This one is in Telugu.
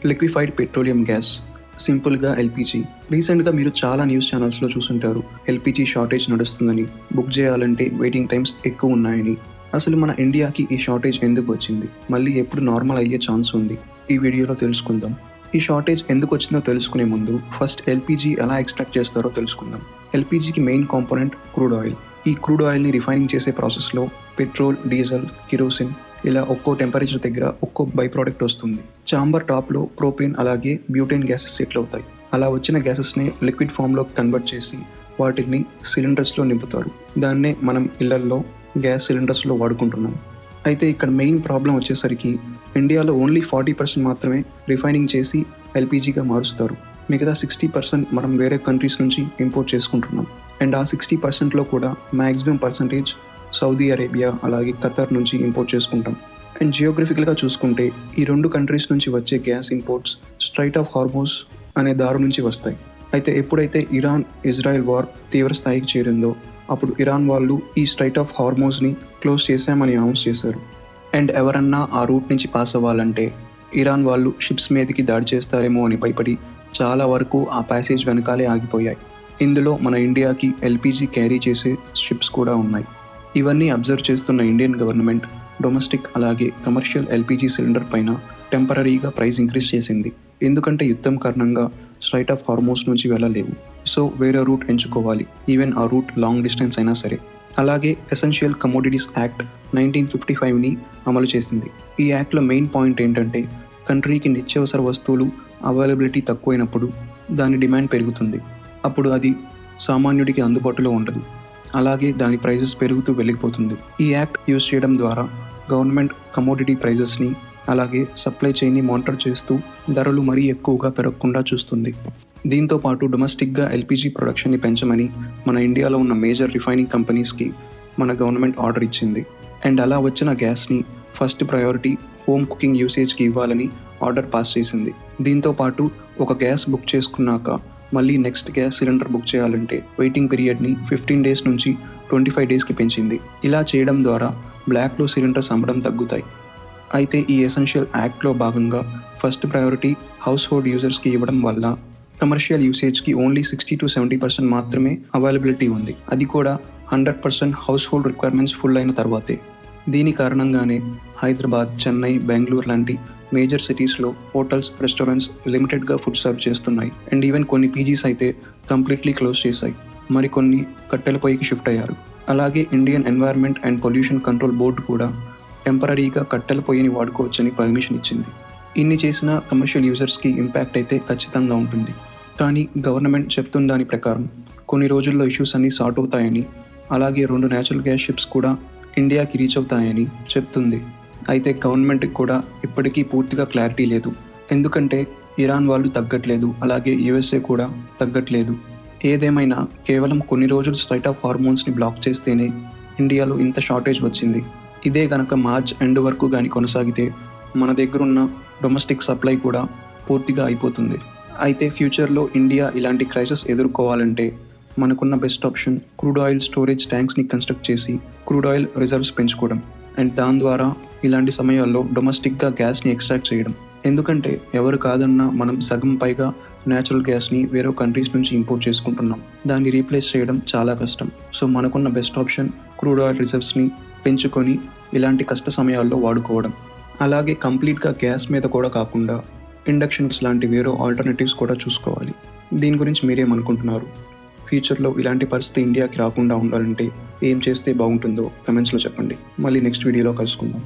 లిక్విఫైడ్ పెట్రోలియం గ్యాస్, సింపుల్గా ఎల్పిజి. రీసెంట్గా మీరు చాలా న్యూస్ ఛానల్స్లో చూసుంటారు, ఎల్పిజి షార్టేజ్ నడుస్తుందని, బుక్ చేయాలంటే వెయిటింగ్ టైమ్స్ ఎక్కువ ఉన్నాయని. అసలు మన ఇండియాకి ఈ షార్టేజ్ ఎందుకు వచ్చింది, మళ్ళీ ఎప్పుడు నార్మల్ అయ్యే ఛాన్స్ ఉంది, ఈ వీడియోలో తెలుసుకుందాం. ఈ షార్టేజ్ ఎందుకు వచ్చిందో తెలుసుకునే ముందు ఫస్ట్ ఎల్పిజి ఎలా ఎక్స్ట్రాక్ట్ చేస్తారో తెలుసుకుందాం. ఎల్పిజికి మెయిన్ కాంపోనెంట్ క్రూడ్ ఆయిల్. ఈ క్రూడ్ ఆయిల్ని రిఫైనింగ్ చేసే ప్రాసెస్లో పెట్రోల్, డీజిల్, కిరోసిన్ ఇలా ఒక్కో టెంపరేచర్ దగ్గర ఒక్కో బై ప్రోడక్ట్ వస్తుంది. చాంబర్ టాప్లో ప్రోపేన్ అలాగే బ్యూటేన్ గ్యాసెస్ సెటిల్ అవుతాయి. అలా వచ్చిన గ్యాసెస్ని లిక్విడ్ ఫామ్లో కన్వర్ట్ చేసి వాటిని సిలిండర్స్లో నింపుతారు. దాన్నే మనం ఇళ్లల్లో గ్యాస్ సిలిండర్స్లో వాడుకుంటున్నాం. అయితే ఇక్కడ మెయిన్ ప్రాబ్లం వచ్చేసరికి ఇండియాలో ఓన్లీ 40% మాత్రమే రిఫైనింగ్ చేసి ఎల్పిజిగా మారుస్తారు. మిగతా 60% మనం వేరే కంట్రీస్ నుంచి ఇంపోర్ట్ చేసుకుంటున్నాం. అండ్ ఆ 60%లో కూడా మ్యాక్సిమం పర్సంటేజ్ సౌదీ అరేబియా అలాగే ఖతర్ నుంచి ఇంపోర్ట్ చేసుకుంటాం. అండ్ జియోగ్రఫికల్గా చూసుకుంటే ఈ రెండు కంట్రీస్ నుంచి వచ్చే gas imports straight of Hormuz అనే దారు నుంచి వస్తాయి. అయితే ఎప్పుడైతే ఇరాన్ ఇజ్రాయెల్ వార్ తీవ్ర స్థాయికి చేరిందో అప్పుడు ఇరాన్ వాళ్ళు ఈ స్ట్రైట్ ఆఫ్ హార్మోజ్ని క్లోజ్ చేశామని అనౌన్స్ చేశారు. అండ్ ఎవరన్నా ఆ రూట్ నుంచి పాస్ అవ్వాలంటే ఇరాన్ వాళ్ళు షిప్స్ మీదకి దాడి చేస్తారేమో అని భయపడి చాలా వరకు ఆ ప్యాసేజ్ వెనకాలే ఆగిపోయాయి. ఇందులో మన ఇండియాకి ఎల్పిజి క్యారీ చేసే షిప్స్ కూడా ఉన్నాయి. ఇవన్నీ అబ్జర్వ్ చేస్తున్న ఇండియన్ గవర్నమెంట్ డొమెస్టిక్ అలాగే కమర్షియల్ ఎల్పిజి సిలిండర్ పైన టెంపరరీగా ప్రైస్ ఇంక్రీజ్ చేసింది. ఎందుకంటే యుద్ధం కారణంగా స్ట్రైట్ ఆఫ్ హార్మోజ్ నుంచి వెళ్ళలేవు, సో వేరే రూట్ ఎంచుకోవాలి, ఈవెన్ ఆ రూట్ లాంగ్ డిస్టెన్స్ అయినా సరే. అలాగే ఎసెన్షియల్ కమోడిటీస్ యాక్ట్ 1955ని అమలు చేసింది. ఈ యాక్ట్లో మెయిన్ పాయింట్ ఏంటంటే కంట్రీకి నిత్యావసర వస్తువులు అవైలబిలిటీ తక్కువైనప్పుడు దాని డిమాండ్ పెరుగుతుంది. అప్పుడు అది సామాన్యుడికి అందుబాటులో ఉండదు, అలాగే దాని ప్రైజెస్ పెరుగుతూ వెళ్ళిపోతుంది. ఈ యాక్ట్ యూజ్ చేయడం ద్వారా గవర్నమెంట్ కమోడిటీ ప్రైజెస్ని అలాగే సప్లై చైన్ని మానిటర్ చేస్తూ ధరలు మరీ ఎక్కువగా పెరగకుండా చూస్తుంది. దీంతో పాటు డొమెస్టిక్గా ఎల్పిజి ప్రొడక్షన్ని పెంచమని మన ఇండియాలో ఉన్న మేజర్ రిఫైనింగ్ కంపెనీస్కి మన గవర్నమెంట్ ఆర్డర్ ఇచ్చింది. అండ్ అలా వచ్చిన గ్యాస్ని ఫస్ట్ ప్రయారిటీ హోమ్ కుకింగ్ యూసేజ్కి ఇవ్వాలని ఆర్డర్ పాస్ చేసింది. దీంతో పాటు ఒక గ్యాస్ బుక్ చేసుకున్నాక మళ్ళీ నెక్స్ట్ గ్యాస్ సిలిండర్ బుక్ చేయాలంటే వెయిటింగ్ పీరియడ్ని 15 డేస్ నుంచి 25 డేస్కి పెంచింది. ఇలా చేయడం ద్వారా బ్లాక్లో సిలిండర్స్ అమ్మడం తగ్గుతాయి. అయితే ఈ ఎసెన్షియల్ యాక్ట్లో భాగంగా ఫస్ట్ ప్రయారిటీ హౌస్ హోల్డ్ యూజర్స్కి ఇవ్వడం వల్ల కమర్షియల్ యూసేజ్కి ఓన్లీ 60 to 70% మాత్రమే అవైలబిలిటీ ఉంది. అది కూడా 100% హౌస్ హోల్డ్ రిక్వైర్మెంట్స్ ఫుల్ అయిన తర్వాతే. దీని కారణంగానే హైదరాబాద్, చెన్నై, బెంగళూరు లాంటి మేజర్ సిటీస్లో హోటల్స్, రెస్టారెంట్స్ లిమిటెడ్గా ఫుడ్ సర్వ్ చేస్తున్నాయి. అండ్ ఈవెన్ కొన్ని పీజీస్ అయితే కంప్లీట్లీ క్లోజ్ చేశాయి, మరికొన్ని కట్టెల పొయ్యికి షిఫ్ట్ అయ్యారు. అలాగే Indian environment and pollution control board కూడా టెంపరరీగా కట్టెల పొయ్యిని వాడుకోవచ్చని పర్మిషన్ ఇచ్చింది. ఇన్ని చేసిన కమర్షియల్ యూజర్స్కి ఇంపాక్ట్ అయితే ఖచ్చితంగా ఉంటుంది. కానీ గవర్నమెంట్ చెప్తున్న దాని ప్రకారం కొన్ని రోజుల్లో ఇష్యూస్ అన్నీ సార్ట్ అవుతాయని, అలాగే 2 న్యాచురల్ గ్యాస్ షిప్స్ కూడా ఇండియాకి రీచ్ అవుతాయని చెప్తుంది. అయితే గవర్నమెంట్కి కూడా ఇప్పటికీ పూర్తిగా క్లారిటీ లేదు. ఎందుకంటే ఇరాన్ వాళ్ళు తగ్గట్లేదు, అలాగే యుఎస్ఏ కూడా తగ్గట్లేదు. ఏదేమైనా కేవలం కొన్ని రోజులు స్ట్రైట్ ఆఫ్ హార్మోన్స్ని బ్లాక్ చేస్తేనే ఇండియాలో ఇంత షార్టేజ్ వచ్చింది. ఇదే కనుక మార్చ్ ఎండ్ వరకు కానీ కొనసాగితే మన దగ్గరున్న డొమెస్టిక్ సప్లై కూడా పూర్తిగా అయిపోతుంది. అయితే ఫ్యూచర్లో ఇండియా ఇలాంటి క్రైసిస్ ఎదుర్కోవాలంటే మనకున్న best option crude oil storage ట్యాంక్స్ని కన్స్ట్రక్ట్ చేసి క్రూడ్ ఆయిల్ రిజర్వ్స్ పెంచుకోవడం. అండ్ దాని ద్వారా ఇలాంటి సమయాల్లో డొమెస్టిక్గా గ్యాస్ని ఎక్స్ట్రాక్ట్ చేయడం. ఎందుకంటే ఎవరు కాదన్నా మనం సగం పైగా న్యాచురల్ గ్యాస్ని వేరే కంట్రీస్ నుంచి ఇంపోర్ట్ చేసుకుంటున్నాం. దాన్ని రీప్లేస్ చేయడం చాలా కష్టం. సో మనకున్న బెస్ట్ ఆప్షన్ క్రూడ్ ఆయిల్ రిజర్వ్స్ని పెంచుకొని ఇలాంటి కష్ట సమయాల్లో వాడుకోవడం. అలాగే కంప్లీట్గా గ్యాస్ మీద కూడా కాకుండా ఇండక్షన్స్ లాంటి వేరే ఆల్టర్నేటివ్స్ కూడా చూసుకోవాలి. దీని గురించి మీరేమనుకుంటున్నారు? ఫ్యూచర్లో ఇలాంటి పరిస్థితి ఇండియాకి రాకుండా ఉండాలంటే ఏం చేస్తే బాగుంటుందో కమెంట్స్లో చెప్పండి. మళ్ళీ నెక్స్ట్ వీడియోలో కలుసుకుందాం.